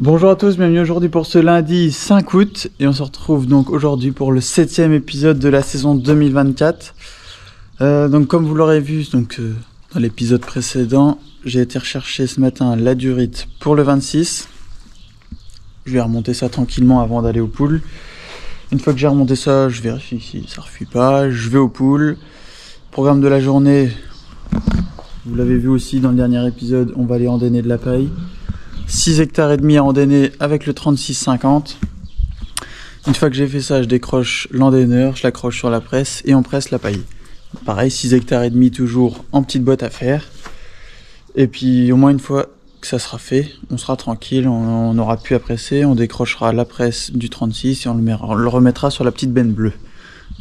Bonjour à tous, bienvenue aujourd'hui pour ce lundi 5 août et on se retrouve donc aujourd'hui pour le 7e épisode de la saison 2024. Donc comme vous l'aurez vu dans l'épisode précédent, j'ai été rechercher ce matin la durite pour le 26. Je vais remonter ça tranquillement avant d'aller au pool. Une fois que j'ai remonté ça, je vérifie si ça refuit pas, je vais au pool. Programme de la journée, vous l'avez vu aussi dans le dernier épisode, on va aller endainer de la paille. 6 hectares et demi à endainer avec le 36-50. Une fois que j'ai fait ça, je décroche l'endaineur, je l'accroche sur la presse et on presse la paille. Pareil, 6 hectares et demi toujours en petite boîte à faire. Et puis au moins une fois que ça sera fait, on sera tranquille, on n'aura plus à presser, on décrochera la presse du 36 et on le remettra sur la petite benne bleue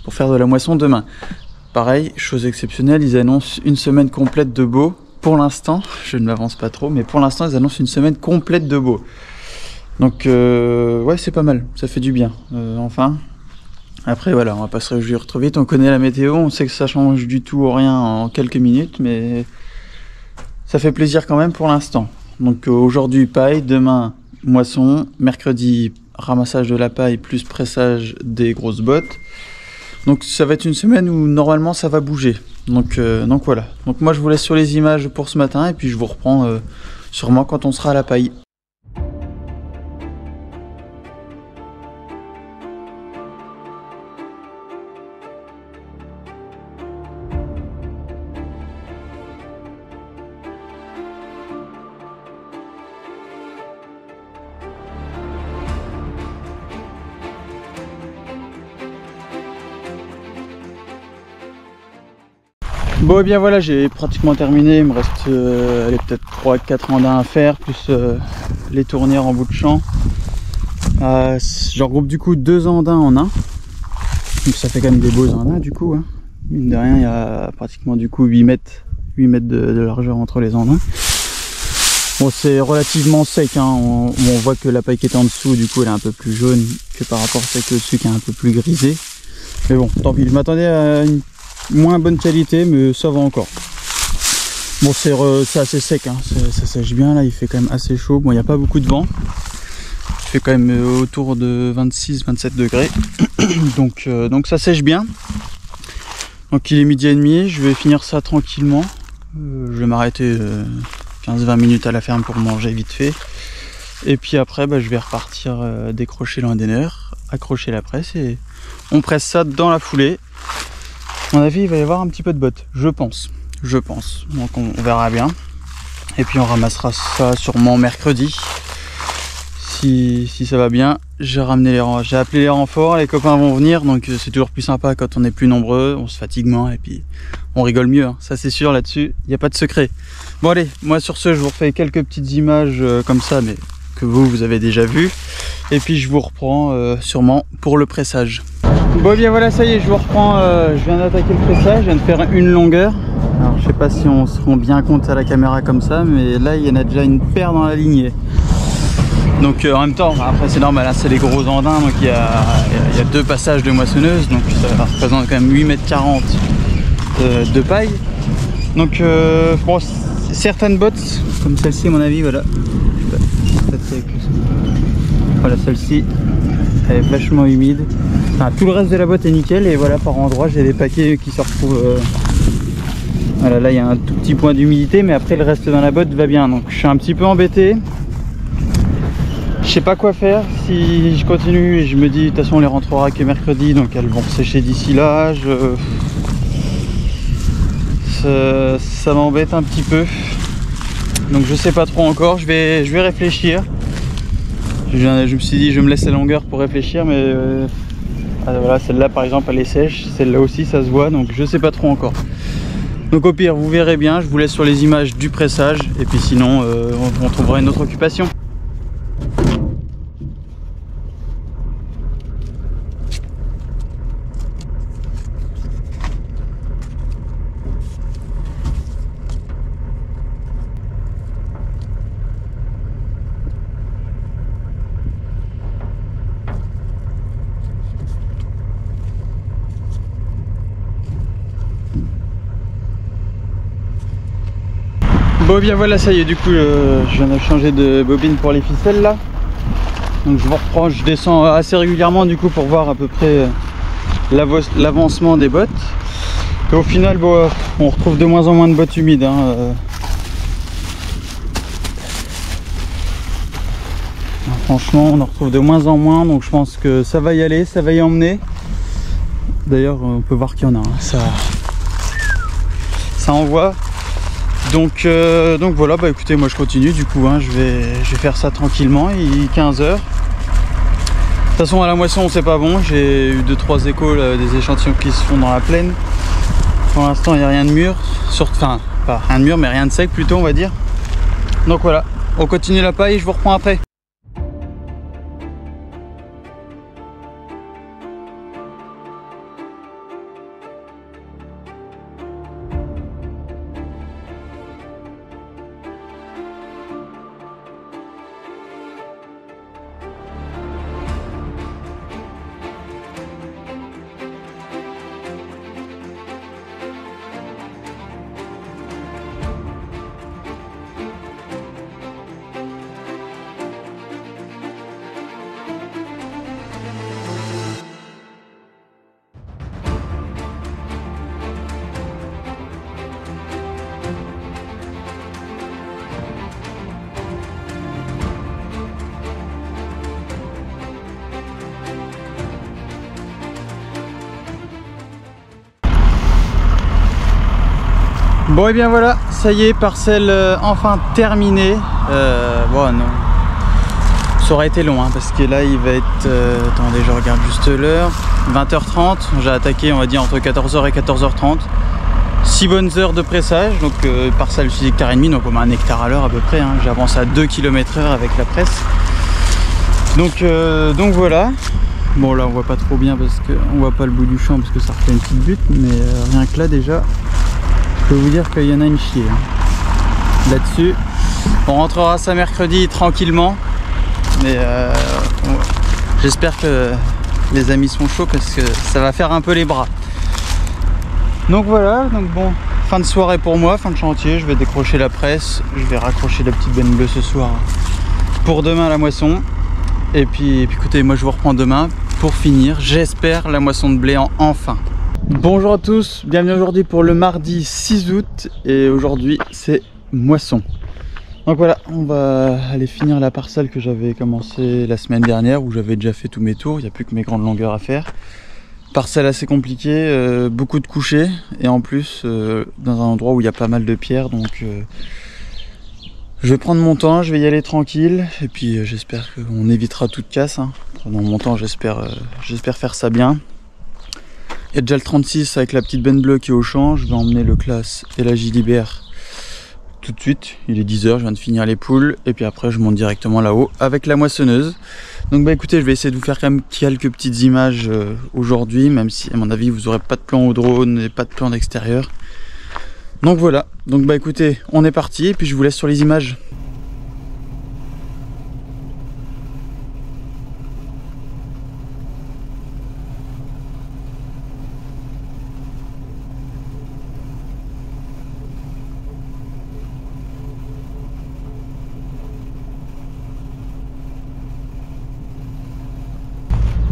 pour faire de la moisson demain. Pareil, chose exceptionnelle, ils annoncent une semaine complète de beau. Pour l'instant, je ne m'avance pas trop, mais pour l'instant, ils annoncent une semaine complète de beau. Donc, ouais, c'est pas mal, ça fait du bien, enfin. Après, voilà, on va pas se réjouir trop vite, on connaît la météo, on sait que ça change du tout au rien en quelques minutes, mais ça fait plaisir quand même pour l'instant. Donc, aujourd'hui, paille, demain, moisson, mercredi, ramassage de la paille plus pressage des grosses bottes. Donc ça va être une semaine où normalement ça va bouger. Donc voilà. Donc moi je vous laisse sur les images pour ce matin et puis je vous reprends sûrement quand on sera à la paille. Bon et bien voilà, j'ai pratiquement terminé, il me reste peut-être 3-4 andins à faire, plus les tournières en bout de champ. Je regroupe du coup 2 andins en un, donc ça fait quand même des beaux andins du coup, hein. Mine de rien, il y a pratiquement du coup 8 mètres de largeur entre les andins. Bon, c'est relativement sec, hein. On voit que la paille qui est en dessous du coup elle est un peu plus jaune que par rapport à celle qui est au-dessus qui est un peu plus grisée. Mais bon, tant pis, je m'attendais à une moins bonne qualité, mais ça va encore. Bon, c'est assez sec, hein. Ça sèche bien là, il fait quand même assez chaud. Bon, il n'y a pas beaucoup de vent, il fait quand même autour de 26-27 degrés. donc ça sèche bien. Donc il est 12h30, je vais finir ça tranquillement. Je vais m'arrêter 15-20 minutes à la ferme pour manger vite fait. Et puis après je vais repartir décrocher l'endaineur, accrocher la presse et on presse ça dans la foulée. À mon avis, il va y avoir un petit peu de botte, je pense. Donc on verra bien. Et puis on ramassera ça sûrement mercredi. Si ça va bien. J'ai appelé les renforts, les copains vont venir. Donc c'est toujours plus sympa quand on est plus nombreux. On se fatigue moins et puis on rigole mieux, hein. Ça c'est sûr, là-dessus, il n'y a pas de secret. Bon allez, moi sur ce, je vous refais quelques petites images comme ça, mais que vous avez déjà vu. Et puis je vous reprends sûrement pour le pressage. Bon bien voilà, ça y est, je vous reprends, je viens d'attaquer le pressage, je viens de faire une longueur. Alors je sais pas si on se rend bien compte à la caméra comme ça, mais là il y en a déjà une paire dans la lignée. Donc en même temps, après c'est normal, hein, c'est les gros andins, donc il y a 2 passages de moissonneuse, donc ça représente quand même 8,40 m de paille. Donc bon, certaines bottes, comme celle-ci à mon avis, voilà. Voilà, celle-ci, elle est vachement humide. Enfin, tout le reste de la boîte est nickel et voilà, par endroit j'ai des paquets qui se retrouvent. Voilà, là il y a un tout petit point d'humidité, mais après le reste dans la boîte va bien. Donc je suis un petit peu embêté. Je sais pas quoi faire si je continue et je me dis de toute façon on les rentrera que mercredi, donc elles vont sécher d'ici là. Ça m'embête un petit peu. Donc je sais pas trop encore, je vais réfléchir. Je me suis dit je me laisse la longueur pour réfléchir, mais voilà, celle-là par exemple elle est sèche, celle-là aussi ça se voit, donc je sais pas trop encore. Donc au pire vous verrez bien, je vous laisse sur les images du pressage et puis sinon on trouvera une autre occupation. Bon bien voilà, ça y est, du coup je viens de changer de bobine pour les ficelles là. Donc je vous reprends, je descends assez régulièrement du coup pour voir à peu près l'avancement des bottes. Et au final, bon, on retrouve de moins en moins de bottes humides. Franchement, on en retrouve de moins en moins, donc je pense que ça va y aller, ça va y emmener. D'ailleurs, on peut voir qu'il y en a, ça envoie. Donc voilà, bah écoutez, moi je continue du coup, je vais faire ça tranquillement. Il est 15 h. De toute façon, à la moisson, c'est pas bon. J'ai eu 2-3 échos, là, des échantillons qui se font dans la plaine. Pour l'instant, il n'y a rien de mûr, enfin, pas rien de mûr, mais rien de sec plutôt, on va dire. Donc voilà, on continue la paille, je vous reprends après. Bon et bien voilà, ça y est, parcelle enfin terminée. Bon non, ça aurait été long parce que là il va être, attendez je regarde juste l'heure, 20h30, j'ai attaqué on va dire entre 14h et 14h30. 6 bonnes heures de pressage, donc parcelle 6 hectares et demi, donc on a 1 hectare à l'heure à peu près, j'avance à 2 km/h avec la presse. Donc voilà. Bon là on voit pas trop bien parce qu'on voit pas le bout du champ parce que ça refait une petite butte, mais rien que là déjà je peux vous dire qu'il y en a une chier là-dessus. On rentrera ça mercredi tranquillement, mais j'espère que les amis sont chauds parce que ça va faire un peu les bras. Donc voilà, donc bon, fin de soirée pour moi, fin de chantier, je vais décrocher la presse, je vais raccrocher la petite benne bleue ce soir pour demain la moisson. Et puis écoutez, moi je vous reprends demain pour finir, j'espère, la moisson de blé enfin. Bonjour à tous, bienvenue aujourd'hui pour le mardi 6 août et aujourd'hui c'est moisson. Donc voilà, on va aller finir la parcelle que j'avais commencé la semaine dernière où j'avais déjà fait tous mes tours, il n'y a plus que mes grandes longueurs à faire. Parcelle assez compliquée, beaucoup de couchers et en plus dans un endroit où il y a pas mal de pierres, donc je vais prendre mon temps, je vais y aller tranquille et puis j'espère qu'on évitera toute casse. Pendant mon temps, j'espère faire ça bien. Il y a déjà le 36 avec la petite benne bleue qui est au champ. Je vais emmener le classe et la Gilibert tout de suite. Il est 10 h, je viens de finir les poules. Et puis après, je monte directement là-haut avec la moissonneuse. Donc bah écoutez, je vais essayer de vous faire quand même quelques petites images aujourd'hui. Même si à mon avis, vous n'aurez pas de plan au drone et pas de plan d'extérieur. Donc voilà. Donc bah écoutez, on est parti. Et puis je vous laisse sur les images.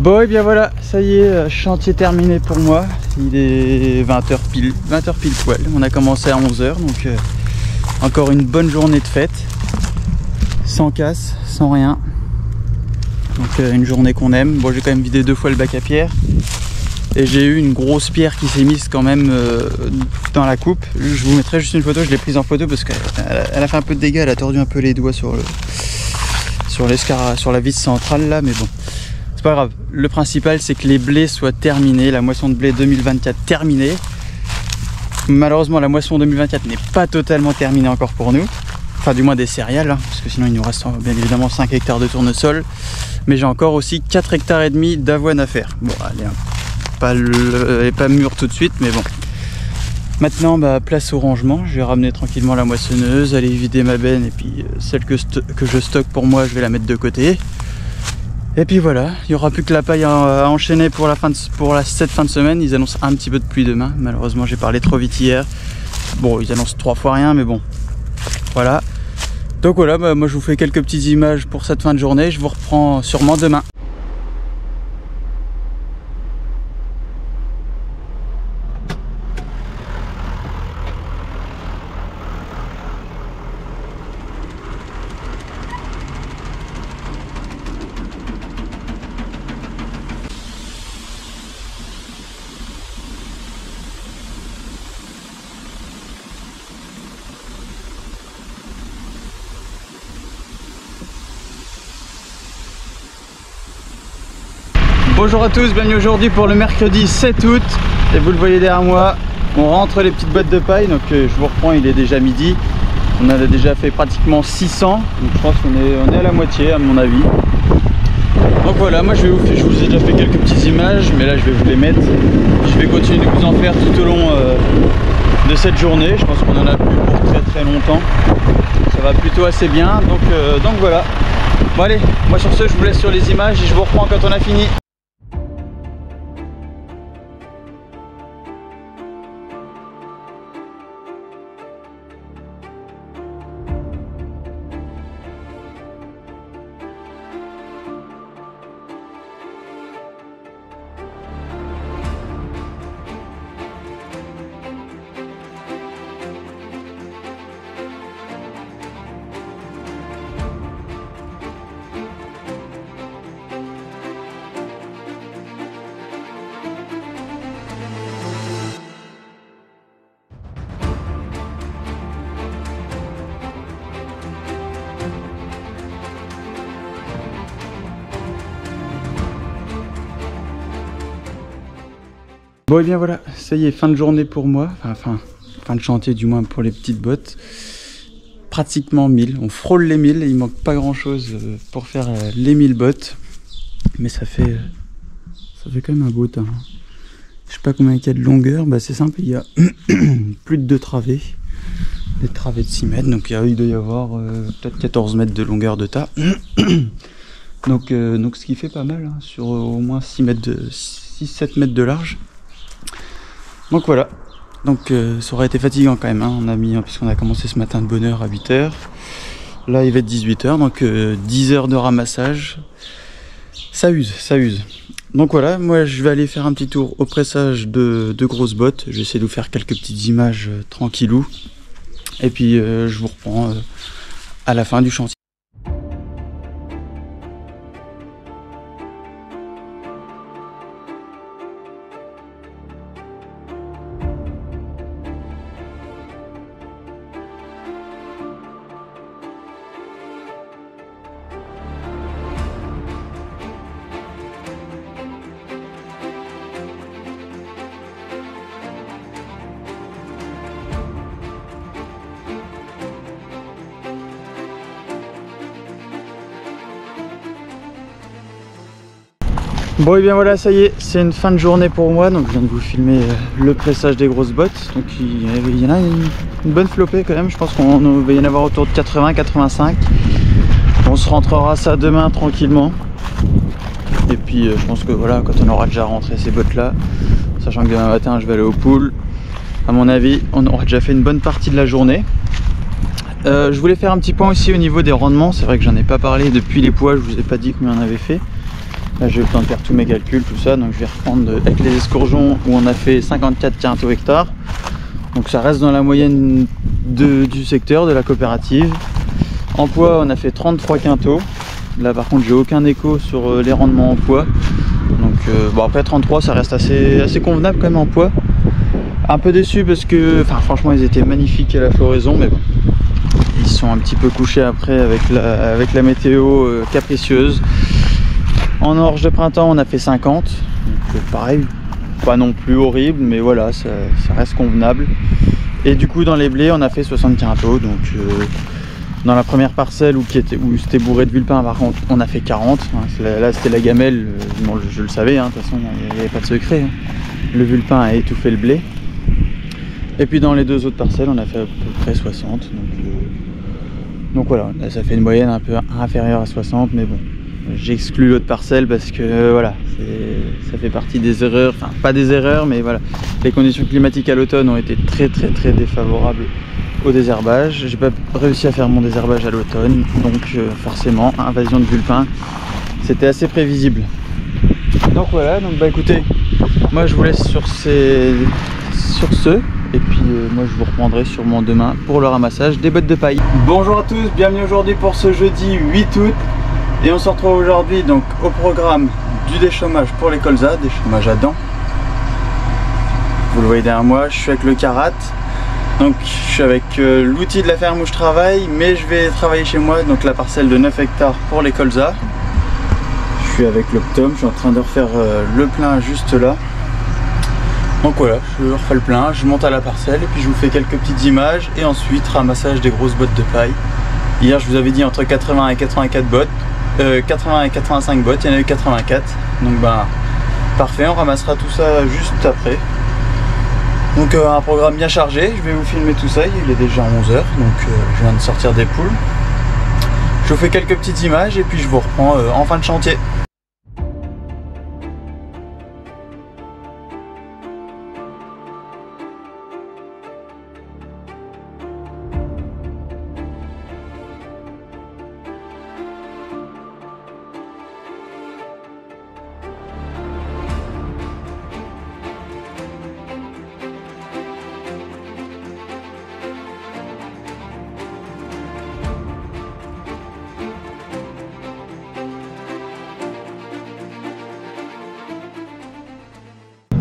Bon et bien voilà, ça y est, chantier terminé pour moi. Il est 20h pile poil. On a commencé à 11 h, donc encore une bonne journée de fête. Sans casse, sans rien. Donc une journée qu'on aime. Bon, j'ai quand même vidé 2 fois le bac à pierre. Et j'ai eu une grosse pierre qui s'est mise quand même dans la coupe. Je vous mettrai juste une photo, je l'ai prise en photo parce qu'elle a fait un peu de dégâts, elle a tordu un peu les doigts sur la vis centrale là, mais bon. C'est pas grave, le principal c'est que les blés soient terminés, la moisson de blé 2024 terminée. Malheureusement la moisson 2024 n'est pas totalement terminée encore pour nous, enfin du moins des céréales, parce que sinon il nous reste bien évidemment 5 hectares de tournesol, mais j'ai encore aussi 4 hectares et demi d'avoine à faire. Bon, elle n'est pas mûre tout de suite, mais bon. Maintenant bah, place au rangement, je vais ramener tranquillement la moissonneuse, aller vider ma benne et puis celle que je stocke pour moi je vais la mettre de côté. Et puis voilà, il n'y aura plus que la paille à enchaîner pour cette fin de semaine. Ils annoncent un petit peu de pluie demain. Malheureusement, j'ai parlé trop vite hier. Bon, ils annoncent 3 fois rien, mais bon. Voilà. Donc voilà, bah, moi je vous fais quelques petites images pour cette fin de journée. Je vous reprends sûrement demain. Bonjour à tous, bienvenue aujourd'hui pour le mercredi 7 août. Et vous le voyez derrière moi, on rentre les petites bottes de paille. Donc je vous reprends, il est déjà midi. On a déjà fait pratiquement 600. Donc je pense qu'on est à la moitié à mon avis. Donc voilà, moi je vous ai déjà fait quelques petites images, mais là je vais vous les mettre. Je vais continuer de vous en faire tout au long de cette journée. Je pense qu'on en a plus pour très longtemps. Ça va plutôt assez bien. Donc voilà. Bon allez, moi sur ce je vous laisse sur les images et je vous reprends quand on a fini. Bon et bien voilà, ça y est, fin de journée pour moi, enfin fin de chantier du moins pour les petites bottes. Pratiquement 1000, on frôle les 1000, il manque pas grand chose pour faire les 1000 bottes. Mais ça fait quand même un beau temps. Je sais pas combien il y a de longueur, bah c'est simple, il y a plus de 2 travées. Des travées de 6 mètres, donc il doit y avoir peut-être 14 mètres de longueur de tas. donc ce qui fait pas mal, hein, sur au moins 6-7 mètres de large. Donc voilà, donc ça aurait été fatigant quand même, hein. On a mis, puisqu'on a commencé ce matin de bonne heure à 8 h. Là il va être 18 h, donc 10 heures de ramassage. Ça use. Donc voilà, moi je vais aller faire un petit tour au pressage de grosses bottes. Je vais essayer de vous faire quelques petites images tranquillou. Et puis je vous reprends à la fin du chantier. Bon et bien voilà, ça y est, c'est une fin de journée pour moi. Donc je viens de vous filmer le pressage des grosses bottes. Donc il y en a une bonne flopée quand même. Je pense qu'on va y en avoir autour de 80-85. On se rentrera ça demain tranquillement. Et puis je pense que voilà, quand on aura déjà rentré ces bottes là, sachant que demain matin je vais aller au pool, à mon avis on aura déjà fait une bonne partie de la journée. Je voulais faire un petit point aussi au niveau des rendements. C'est vrai que j'en ai pas parlé depuis les poids, je vous ai pas dit combien on avait fait. Là j'ai eu le temps de faire tous mes calculs, tout ça, donc je vais reprendre avec les escourgeons où on a fait 54 quintaux hectares. Donc ça reste dans la moyenne du secteur, de la coopérative. En poids on a fait 33 quintaux. Là par contre j'ai aucun écho sur les rendements en poids. Donc bon après 33 ça reste assez convenable quand même en poids. Un peu déçu parce que, enfin franchement ils étaient magnifiques à la floraison, mais bon. Ils sont un petit peu couchés après avec la météo capricieuse. En orge de printemps on a fait 50, donc pareil, pas non plus horrible, mais voilà, ça reste convenable. Et du coup dans les blés on a fait 60 quintaux, donc dans la première parcelle où c'était bourré de vulpin par contre on a fait 40, hein, là c'était la gamelle, bon, je le savais, hein, de toute façon il n'y avait pas de secret, hein. Le vulpin a étouffé le blé. Et puis dans les deux autres parcelles on a fait à peu près 60, donc voilà, là ça fait une moyenne un peu inférieure à 60, mais bon. J'exclus l'autre parcelle parce que voilà, ça fait partie des erreurs, enfin pas des erreurs, mais voilà, les conditions climatiques à l'automne ont été très défavorables au désherbage. J'ai pas réussi à faire mon désherbage à l'automne, donc forcément invasion de vulpins, c'était assez prévisible. Donc voilà, donc bah écoutez, moi je vous laisse sur ce, et puis moi je vous reprendrai sûrement demain pour le ramassage des bottes de paille. Bonjour à tous, bienvenue aujourd'hui pour ce jeudi 8 août, et on se retrouve aujourd'hui donc au programme du déchômage pour les colzas, déchômage à dents. Vous le voyez derrière moi, je suis avec le Karat. Donc je suis avec l'outil de la ferme où je travaille, mais je vais travailler chez moi, donc la parcelle de 9 hectares pour les colzas. Je suis avec l'Optum, je suis en train de refaire le plein juste là. Donc voilà, je refais le plein, je monte à la parcelle et puis je vous fais quelques petites images et ensuite ramassage des grosses bottes de paille. Hier je vous avais dit entre 80 et 84 bottes, 80 et 85 bottes, il y en a eu 84. Donc bah parfait, on ramassera tout ça juste après. Donc un programme bien chargé, je vais vous filmer tout ça, il est déjà 11 h, donc je viens de sortir des poules. Je vous fais quelques petites images et puis je vous reprends en fin de chantier.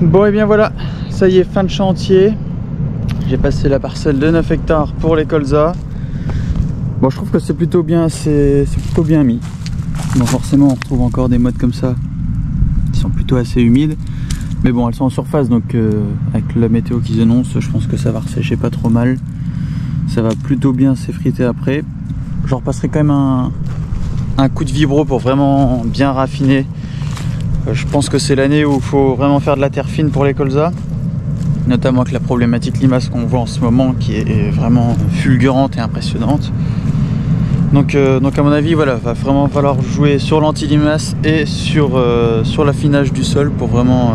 Bon et bien voilà, ça y est, fin de chantier. J'ai passé la parcelle de 9 hectares pour les colzas. Bon, je trouve que c'est plutôt bien, c'est plutôt bien mis. Bon, forcément on retrouve encore des mottes comme ça qui sont plutôt assez humides, mais bon, elles sont en surface, donc avec la météo qu'ils annoncent, je pense que ça va ressécher pas trop mal. Ça va plutôt bien s'effriter après. Je repasserai quand même un coup de vibro pour vraiment bien raffiner. Je pense que c'est l'année où il faut vraiment faire de la terre fine pour les colzas, notamment avec la problématique limace qu'on voit en ce moment qui est vraiment fulgurante et impressionnante. Donc à mon avis, voilà, va vraiment falloir jouer sur l'anti-limace et sur l'affinage du sol pour vraiment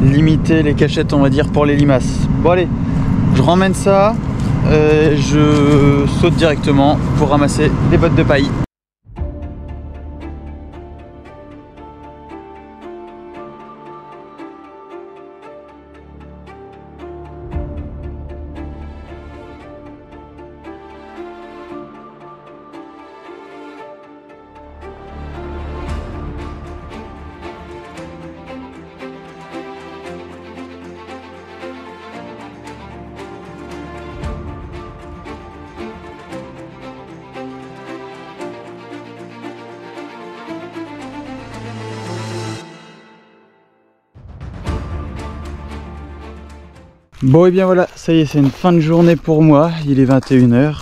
limiter les cachettes, on va dire, pour les limaces. Bon allez, je ramène ça, je saute directement pour ramasser des bottes de paille. Bon et bien voilà, ça y est, c'est une fin de journée pour moi, il est 21 h.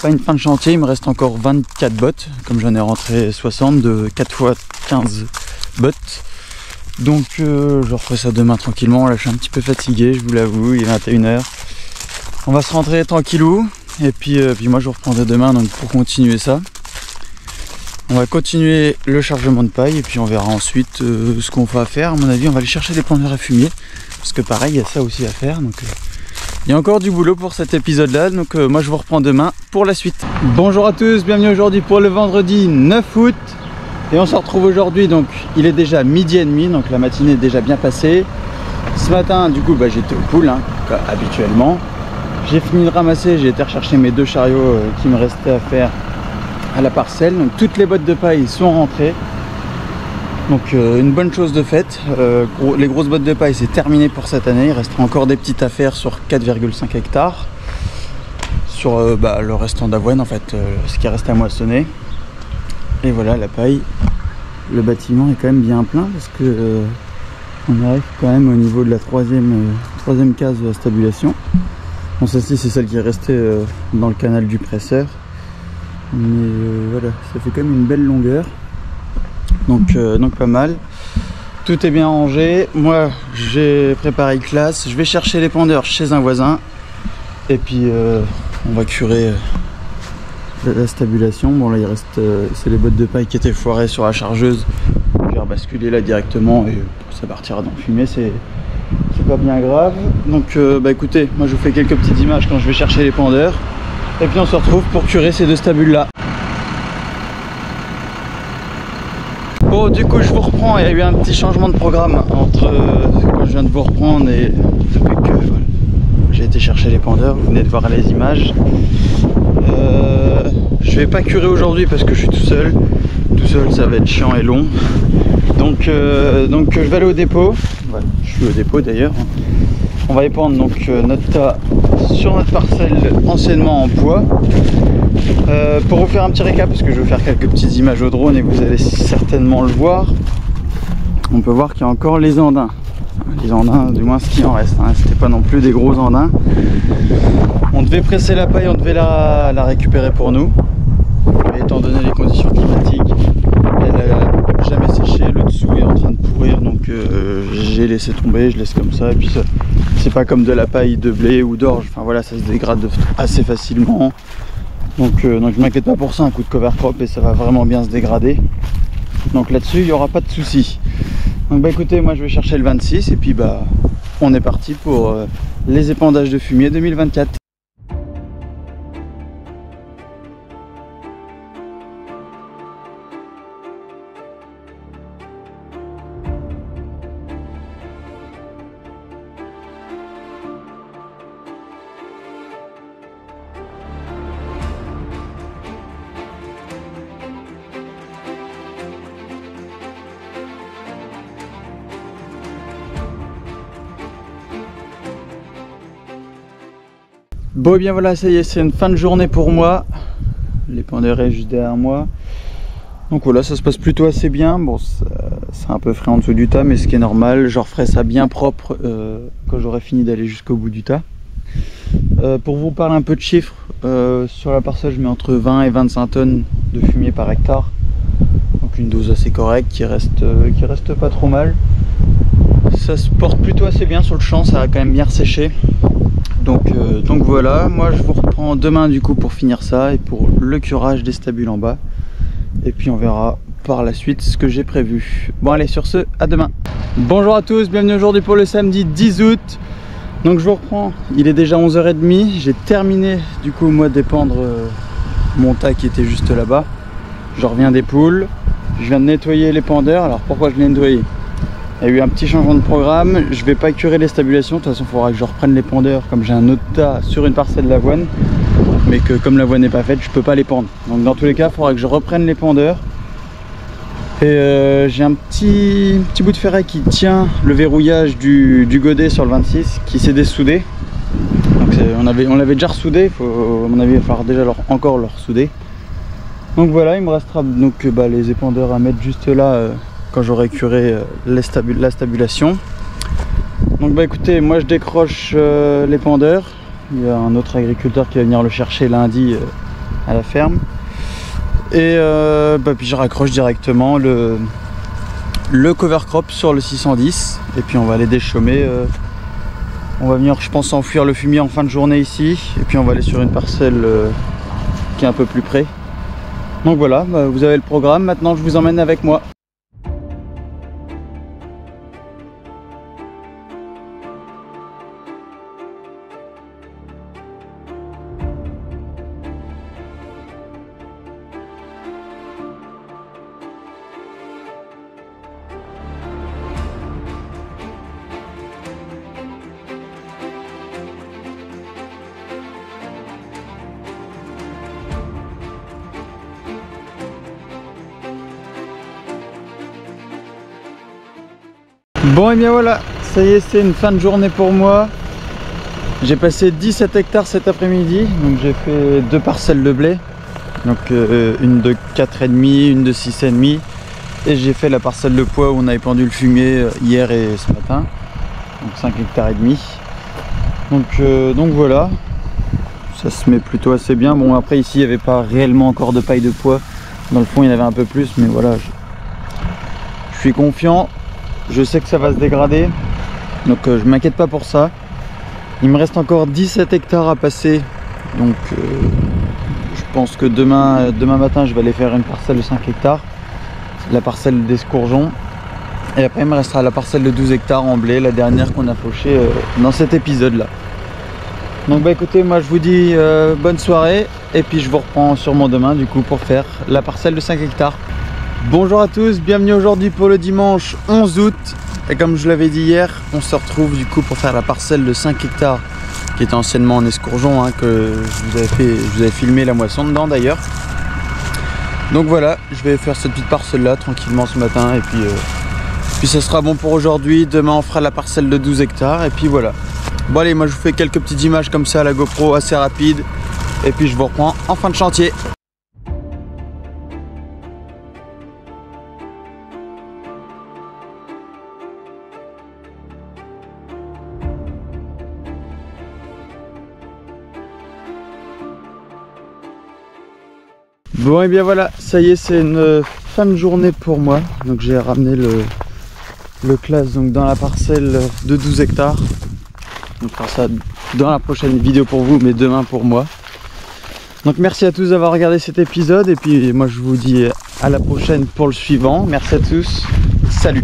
Pas une fin de chantier, il me reste encore 24 bottes, comme j'en ai rentré 60 de 4 x 15 bottes. Donc je referai ça demain tranquillement, là je suis un petit peu fatigué, je vous l'avoue, il est 21 h. On va se rentrer tranquillou, et puis moi je vous reprendrai demain donc pour continuer ça. On va continuer le chargement de paille, et puis on verra ensuite ce qu'on va faire. À mon avis, on va aller chercher des planteurs à fumier. Parce que pareil, il y a ça aussi à faire, donc il y a encore du boulot pour cet épisode là, donc moi je vous reprends demain pour la suite. Bonjour à tous, bienvenue aujourd'hui pour le vendredi 9 août, et on se retrouve aujourd'hui, donc il est déjà 12h30, donc la matinée est déjà bien passée. Ce matin du coup j'étais aux poules, comme habituellement. J'ai fini de ramasser, j'ai été rechercher mes 2 chariots qui me restaient à faire à la parcelle, donc toutes les bottes de paille sont rentrées. Donc une bonne chose de faite, les grosses bottes de paille c'est terminé pour cette année, il restera encore des petites affaires sur 4,5 hectares, sur le restant d'avoine en fait, ce qui reste à moissonner. Et voilà la paille, le bâtiment est quand même bien plein parce que on arrive quand même au niveau de la troisième case de la stabulation. Bon, celle-ci c'est celle qui est restée dans le canal du presseur, mais voilà, ça fait quand même une belle longueur. Donc pas mal, tout est bien rangé. Moi j'ai préparé classe, je vais chercher les pendeurs chez un voisin et puis on va curer la stabulation. Bon là il reste, c'est les bottes de paille qui étaient foirées sur la chargeuse, je vais rebasculer là directement et ça partira dans le fumier, c'est pas pas bien grave. Donc bah écoutez, moi je vous fais quelques petites images quand je vais chercher les pendeurs. Et puis on se retrouve pour curer ces deux stabules là. Bon, du coup je vous reprends, il y a eu un petit changement de programme entre quand je viens de vous reprendre et depuis que voilà, j'ai été chercher les pendeurs. Vous venez de voir les images. Je vais pas curer aujourd'hui parce que je suis tout seul. Tout seul ça va être chiant et long. Donc je vais aller au dépôt. Voilà, je suis au dépôt d'ailleurs. On va épandre donc notre tas sur notre parcelle anciennement en bois. Pour vous faire un petit récap, parce que je vais faire quelques petites images au drone et vous allez certainement le voir, on peut voir qu'il y a encore les andins. Les andins, du moins ce qui en reste, hein. C'était pas non plus des gros andins. On devait presser la paille, on devait la récupérer pour nous. Mais étant donné les conditions climatiques, elle n'a jamais séché, le dessous est en train de pourrir, donc j'ai laissé tomber, je laisse comme ça. Et puis c'est pas comme de la paille de blé ou d'orge, enfin voilà, ça se dégrade assez facilement. Donc je m'inquiète pas pour ça, un coup de cover crop et ça va vraiment bien se dégrader. Donc là-dessus il n'y aura pas de souci. Donc bah écoutez, moi je vais chercher le 26 et puis bah on est parti pour les épandages de fumier 2024. Bon et bien voilà, ça y est, c'est une fin de journée pour moi. L'épandeur est juste derrière moi. Donc voilà, ça se passe plutôt assez bien. Bon, c'est un peu frais en dessous du tas, mais ce qui est normal. Je referai ça bien propre quand j'aurai fini d'aller jusqu'au bout du tas. Pour vous parler un peu de chiffres, sur la parcelle, je mets entre 20 et 25 tonnes de fumier par hectare. Donc une dose assez correcte qui reste pas trop mal. Ça se porte plutôt assez bien sur le champ, ça a quand même bien resséché. Donc voilà, moi je vous reprends demain du coup pour finir ça et pour le curage des stabules en bas. Et puis on verra par la suite ce que j'ai prévu. Bon allez, sur ce, à demain. Bonjour à tous, bienvenue aujourd'hui pour le samedi 10 août. Donc je vous reprends, il est déjà 11h30. J'ai terminé du coup moi d'épandre mon tas qui était juste là-bas. Je reviens des poules, je viens de nettoyer les pendeurs. Alors pourquoi je viens de nettoyer? Il y a eu un petit changement de programme, je vais pas curer les stabulations, de toute façon il faudra que je reprenne les pendeurs comme j'ai un autre tas sur une parcelle d'avoine, mais que comme l'avoine n'est pas faite, je peux pas les pendre. Donc dans tous les cas, il faudra que je reprenne les pendeurs. Et j'ai un petit bout de ferraille qui tient le verrouillage du godet sur le 26 qui s'est dessoudé. Donc on l'avait déjà ressoudé, à mon avis il va falloir déjà encore le ressouder. Donc voilà, il me restera donc les épandeurs à mettre juste là quand j'aurai curé la stabulation. Donc bah écoutez, moi je décroche les pendeurs. Il y a un autre agriculteur qui va venir le chercher lundi à la ferme. Et puis je raccroche directement le cover crop sur le 610. Et puis on va aller déchaumer. On va venir, je pense, enfouir le fumier en fin de journée ici. Et puis on va aller sur une parcelle qui est un peu plus près. Donc voilà, vous avez le programme. Maintenant je vous emmène avec moi. Bon et bien voilà, ça y est, c'est une fin de journée pour moi. J'ai passé 17 hectares cet après-midi, donc j'ai fait 2 parcelles de blé. Donc une de 4,5, une de 6,5. Et j'ai fait la parcelle de pois où on a épandu le fumier hier et ce matin. Donc 5 hectares et demi. Donc voilà, ça se met plutôt assez bien. Bon après ici il n'y avait pas réellement encore de paille de pois. Dans le fond il y en avait un peu plus, mais voilà, je suis confiant. Je sais que ça va se dégrader, donc je m'inquiète pas pour ça. Il me reste encore 17 hectares à passer, donc je pense que demain matin je vais aller faire une parcelle de 5 hectares, la parcelle d'escourgeon. Et après il me restera la parcelle de 12 hectares en blé, la dernière qu'on a fauchée dans cet épisode là. Donc bah écoutez, moi je vous dis bonne soirée et puis je vous reprends sûrement demain du coup pour faire la parcelle de 5 hectares. Bonjour à tous, bienvenue aujourd'hui pour le dimanche 11 août. Et comme je l'avais dit hier, on se retrouve du coup pour faire la parcelle de 5 hectares qui était anciennement en escourgeon, que je vous avais filmé la moisson dedans d'ailleurs. Donc voilà, je vais faire cette petite parcelle là tranquillement ce matin et puis ça sera bon pour aujourd'hui. Demain on fera la parcelle de 12 hectares et puis voilà. Bon allez, moi je vous fais quelques petites images comme ça à la GoPro assez rapide et puis je vous reprends en fin de chantier. Bon et bien voilà, ça y est, c'est une fin de journée pour moi. Donc j'ai ramené le classe donc dans la parcelle de 12 hectares. On fera ça dans la prochaine vidéo pour vous, mais demain pour moi. Donc merci à tous d'avoir regardé cet épisode et puis moi je vous dis à la prochaine pour le suivant. Merci à tous, salut.